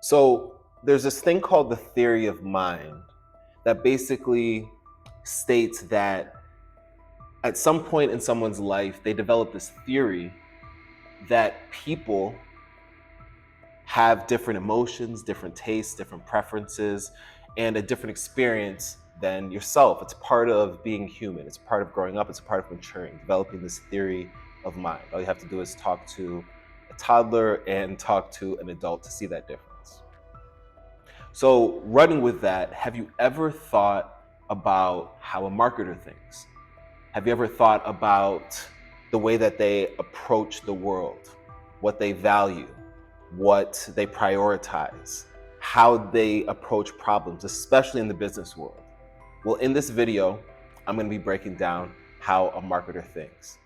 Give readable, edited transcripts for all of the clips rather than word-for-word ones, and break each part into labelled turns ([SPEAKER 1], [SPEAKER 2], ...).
[SPEAKER 1] So there's this thing called the theory of mind that basically states that at some point in someone's life, they develop this theory that people have different emotions, different tastes, different preferences, and a different experience than yourself. It's part of being human. It's part of growing up. It's a part of maturing, developing this theory of mind. All you have to do is talk to a toddler and talk to an adult to see that difference. So, running with that, have you ever thought about how a marketer thinks? Have you ever thought about the way that they approach the world, what they value, what they prioritize, how they approach problems, especially in the business world? Well, in this video, I'm going to be breaking down how a marketer thinks.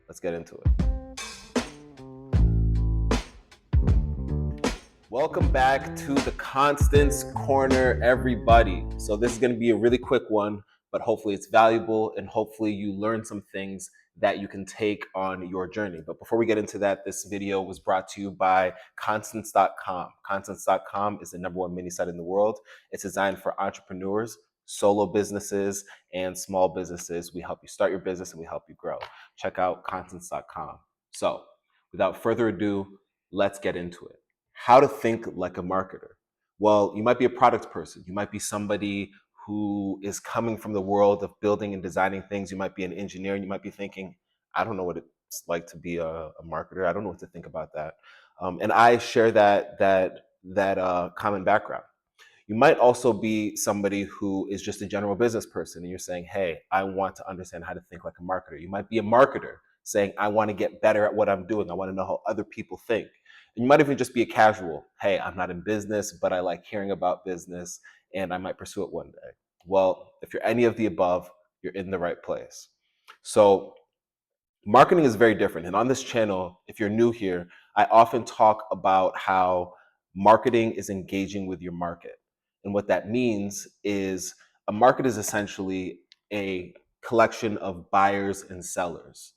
[SPEAKER 1] Let's get into it. Welcome back to the Constance Corner, everybody. So this is going to be a really quick one, but hopefully it's valuable and hopefully you learn some things that you can take on your journey. But before we get into that, this video was brought to you by Constance.com. Constance.com is the #1 mini site in the world. It's designed for entrepreneurs, solo businesses, and small businesses. We help you start your business and we help you grow. Check out Constance.com. So without further ado, let's get into it. How to think like a marketer. Well, you might be a product person. You might be somebody who is coming from the world of building and designing things. You might be an engineer and you might be thinking, I don't know what it's like to be a marketer. I don't know what to think about that. And I share that common background. You might also be somebody who is just a general business person and you're saying, hey, I want to understand how to think like a marketer. You might be a marketer saying, I want to get better at what I'm doing. I want to know how other people think. And you might even just be a casual. Hey, I'm not in business, but I like hearing about business and I might pursue it one day. Well, if you're any of the above, you're in the right place. So marketing is very different. And on this channel, if you're new here, I often talk about how marketing is engaging with your market. And what that means is a market is essentially a collection of buyers and sellers.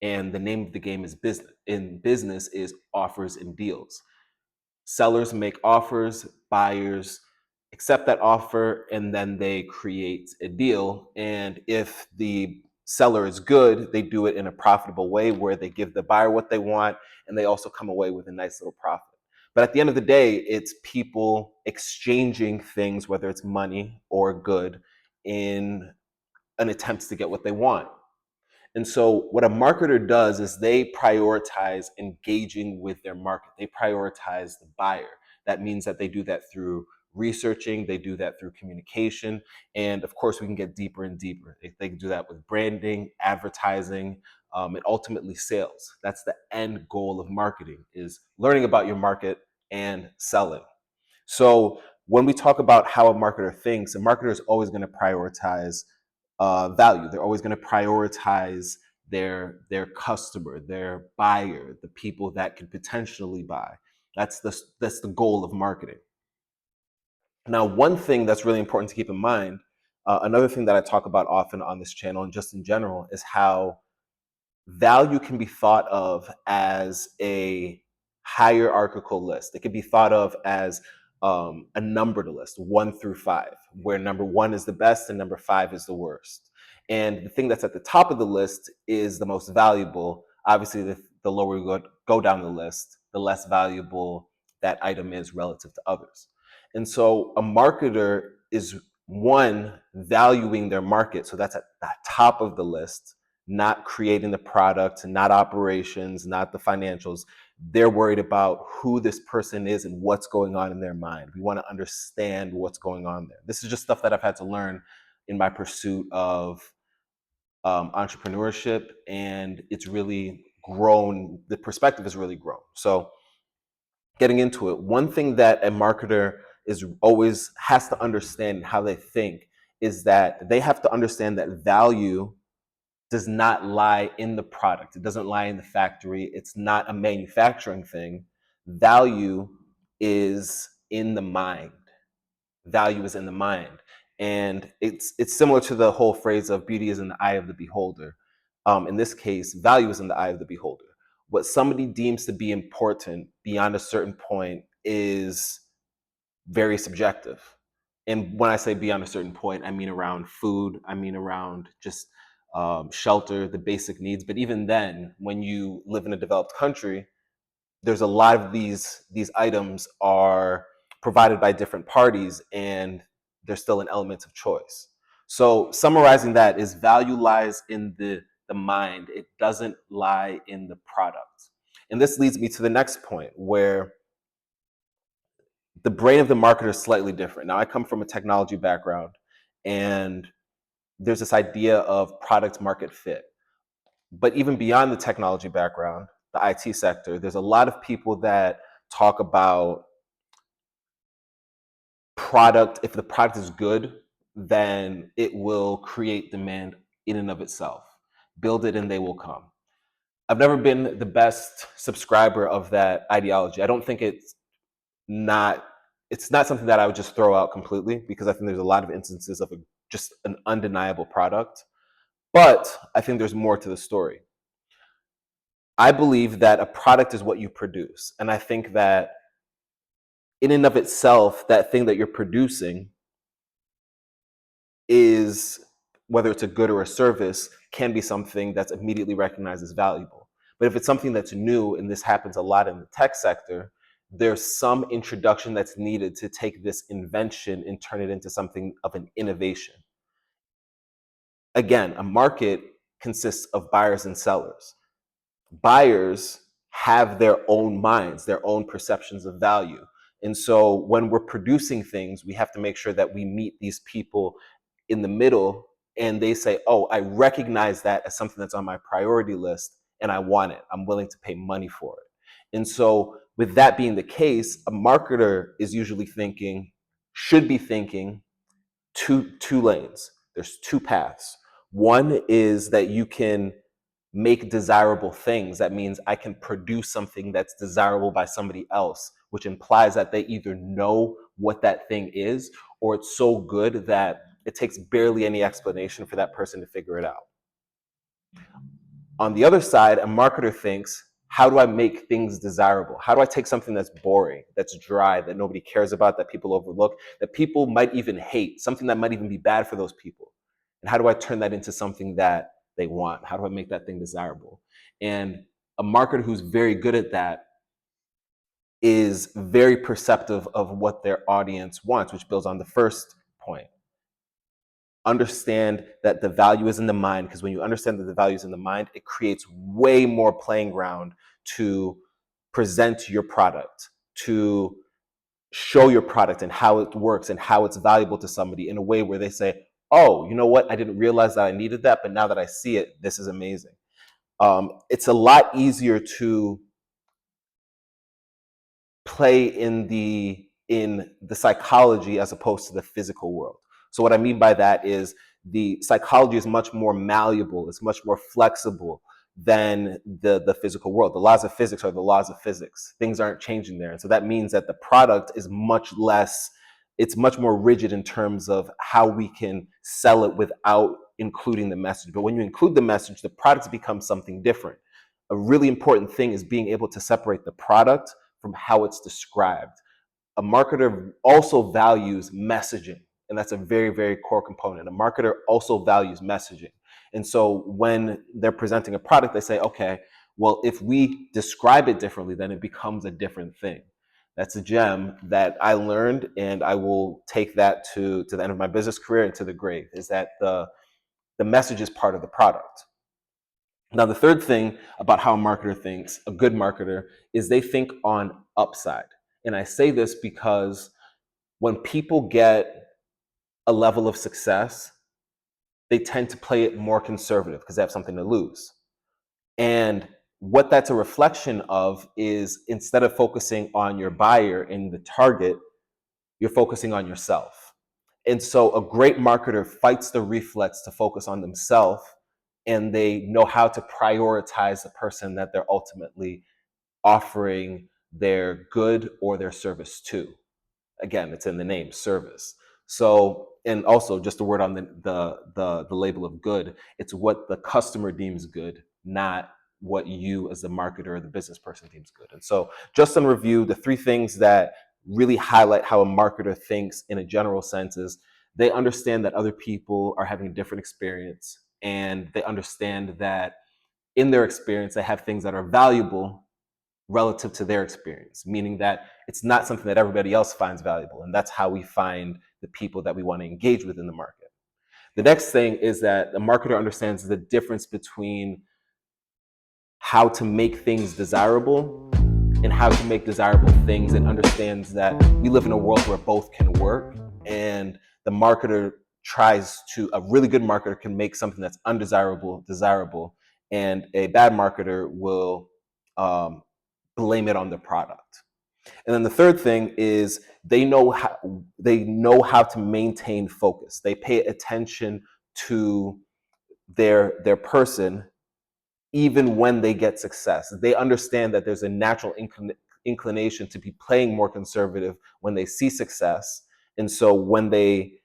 [SPEAKER 1] And the name of the game is business. In business is offers and deals. Sellers make offers, buyers accept that offer, and then they create a deal. And if the seller is good, they do it in a profitable way where they give the buyer what they want, and they also come away with a nice little profit. But at the end of the day, it's people exchanging things, whether it's money or good, in an attempt to get what they want. And so what a marketer does is they prioritize engaging with their market. They prioritize the buyer. That means that they do that through researching, they do that through communication, and of course we can get deeper and deeper. They can do that with branding, advertising, and ultimately sales. That's the end goal of marketing, is learning about your market and selling. So when we talk about how a marketer thinks, a marketer is always going to prioritize value. They're always going to prioritize their customer, their buyer, the people that can potentially buy. That's the goal of marketing. Now, one thing that's really important to keep in mind, another thing that I talk about often on this channel and just in general, is how value can be thought of as a hierarchical list. It can be thought of as a numbered list, 1 through 5, where number 1 is the best and number 5 is the worst. And the thing that's at the top of the list is the most valuable. Obviously, the lower you go down the list, the less valuable that item is relative to others. And so a marketer is, one, valuing their market. So that's at the top of the list, not creating the product, not operations, not the financials. They're worried about who this person is and what's going on in their mind. We want to understand what's going on there. This is just stuff that I've had to learn in my pursuit of entrepreneurship, and it's really grown. The perspective has really grown. So getting into it, one thing that a marketer is always has to understand how they think is that they have to understand that value does not lie in the product. It doesn't lie in the factory. It's not a manufacturing thing. Value is in the mind. Value is in the mind. And it's similar to the whole phrase of beauty is in the eye of the beholder. In this case, value is in the eye of the beholder. What somebody deems to be important beyond a certain point is very subjective. And when I say beyond a certain point, I mean around food, I mean around just shelter, the basic needs. But even then, when you live in a developed country, there's a lot of these items are provided by different parties, and there's still an element of choice. So summarizing that is value lies in the mind. It doesn't lie in the product. And this leads me to the next point, where the brain of the marketer is slightly different. Now, I come from a technology background, and there's this idea of product market fit. But even beyond the technology background, the IT sector, there's a lot of people that talk about product. If the product is good, then it will create demand in and of itself. Build it and they will come. I've never been the best subscriber of that ideology. I don't think not it's not something that I would just throw out completely, because I think there's a lot of instances of just an undeniable product. But I think there's more to the story. I believe that a product is what you produce. And I think that in and of itself, that thing that you're producing is, whether it's a good or a service, can be something that's immediately recognized as valuable. But if it's something that's new, and this happens a lot in the tech sector, there's some introduction that's needed to take this invention and turn it into something of an innovation. Again, a market consists of buyers and sellers. Buyers have their own minds, their own perceptions of value. And so when we're producing things, we have to make sure that we meet these people in the middle, and they say, oh, I recognize that as something that's on my priority list, and I want it. I'm willing to pay money for it. And so with that being the case, a marketer is usually should be thinking two lanes. There's two paths. One is that you can make desirable things. That means I can produce something that's desirable by somebody else, which implies that they either know what that thing is, or it's so good that it takes barely any explanation for that person to figure it out. On the other side, a marketer thinks, how do I make things desirable? How do I take something that's boring, that's dry, that nobody cares about, that people overlook, that people might even hate, something that might even be bad for those people? And how do I turn that into something that they want? How do I make that thing desirable? And a marketer who's very good at that is very perceptive of what their audience wants, which builds on the first point. Understand that the value is in the mind, because when you understand that the value is in the mind, it creates way more playing ground to present your product, to show your product and how it works and how it's valuable to somebody in a way where they say, oh, you know what? I didn't realize that I needed that, but now that I see it, this is amazing. It's a lot easier to play in the psychology as opposed to the physical world. So what I mean by that is the psychology is much more malleable, it's much more flexible than the physical world. The laws of physics are the laws of physics. Things aren't changing there. And so that means that the product is it's much more rigid in terms of how we can sell it without including the message. But when you include the message, the product becomes something different. A really important thing is being able to separate the product from how it's described. A marketer also values messaging, and that's a very, very core component. A marketer also values messaging. And so when they're presenting a product, they say, okay, well, if we describe it differently, then it becomes a different thing. That's a gem that I learned, and I will take that to the end of my business career and to the grave, is that the message is part of the product. Now, the third thing about how a marketer thinks, a good marketer, is they think on upside. And I say this because when people get a level of success, they tend to play it more conservative because they have something to lose. And what that's a reflection of is, instead of focusing on your buyer and the target, you're focusing on yourself. And so a great marketer fights the reflex to focus on themselves, and they know how to prioritize the person that they're ultimately offering their good or their service to. Again, it's in the name, service. So, and also just a word on the label of good. It's what the customer deems good, not what you as the marketer or the business person deems good. And so just on review, the three things that really highlight how a marketer thinks in a general sense is they understand that other people are having a different experience, and they understand that in their experience, they have things that are valuable relative to their experience, meaning that it's not something that everybody else finds valuable. And that's how we find the people that we want to engage with in the market. The next thing is that the marketer understands the difference between how to make things desirable and how to make desirable things, and understands that we live in a world where both can work. And the marketer a really good marketer can make something that's undesirable desirable, and a bad marketer will blame it on the product. And then the third thing is they know how to maintain focus. They pay attention to their person even when they get success. They understand that there's a natural inclination to be playing more conservative when they see success. And so when they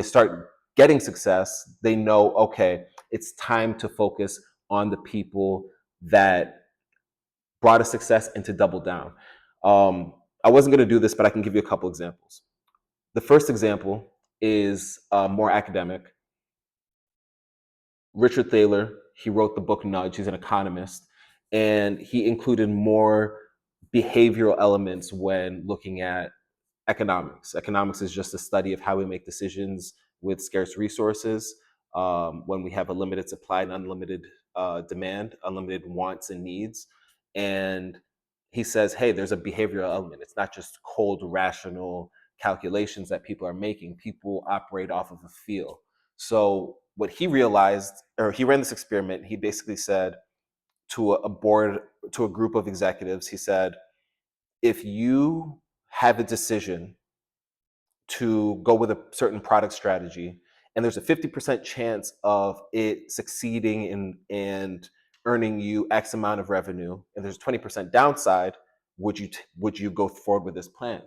[SPEAKER 1] start getting success, they know, okay, it's time to focus on the people that brought us success and to double down. I wasn't going to do this, but I can give you a couple examples. The first example is more academic. Richard Thaler, he wrote the book Nudge. He's an economist, and he included more behavioral elements when looking at economics. Economics is just a study of how we make decisions with scarce resources, when we have a limited supply and unlimited demand, unlimited wants and needs. And he says, hey, there's a behavioral element. It's not just cold, rational calculations that people are making. People operate off of a feel. So what he realized, or he ran this experiment, he basically said to a group of executives, he said, if you have a decision to go with a certain product strategy, and there's a 50% chance of it succeeding and earning you X amount of revenue, and there's a 20% downside, would you go forward with this plan?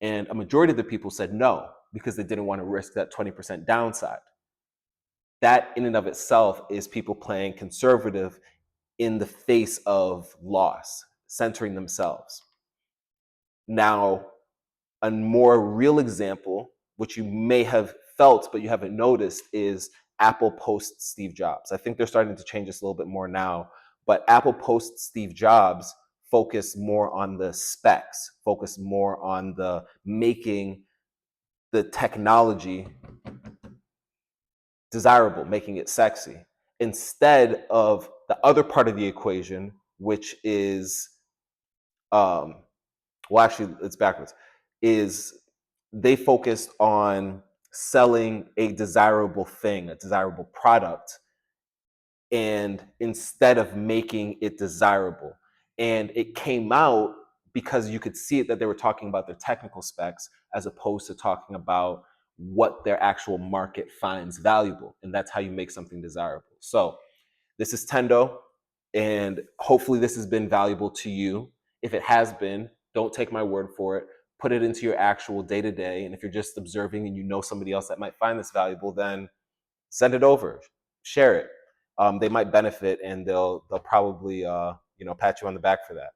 [SPEAKER 1] And a majority of the people said no, because they didn't want to risk that 20% downside. That in and of itself is people playing conservative in the face of loss, centering themselves. Now, a more real example, which you may have felt but you haven't noticed, is Apple post Steve Jobs. I think they're starting to change this a little bit more now, but Apple post Steve Jobs focused more on the specs, focused more on the making the technology desirable, making it sexy, instead of the other part of the equation, which is well, actually, it's backwards, is they focused on selling a desirable thing, a desirable product, and instead of making it desirable. And it came out because you could see it that they were talking about their technical specs as opposed to talking about what their actual market finds valuable. And that's how you make something desirable. So this is Tendo, and hopefully this has been valuable to you. If it has been, don't take my word for it. Put it into your actual day-to-day. And if you're just observing and you know somebody else that might find this valuable, then send it over, share it. They might benefit, and they'll probably pat you on the back for that.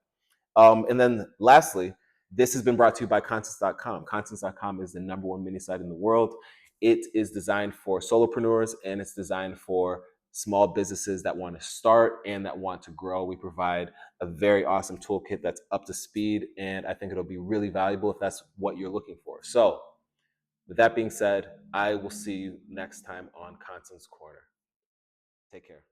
[SPEAKER 1] And then lastly, this has been brought to you by Constance.com. Constance.com is the #1 mini site in the world. It is designed for solopreneurs, and it's designed for small businesses that want to start and that want to grow. We provide a very awesome toolkit that's up to speed, and I think it'll be really valuable if that's what you're looking for. So with that being said, I will see you next time on Constance Corner. Take care.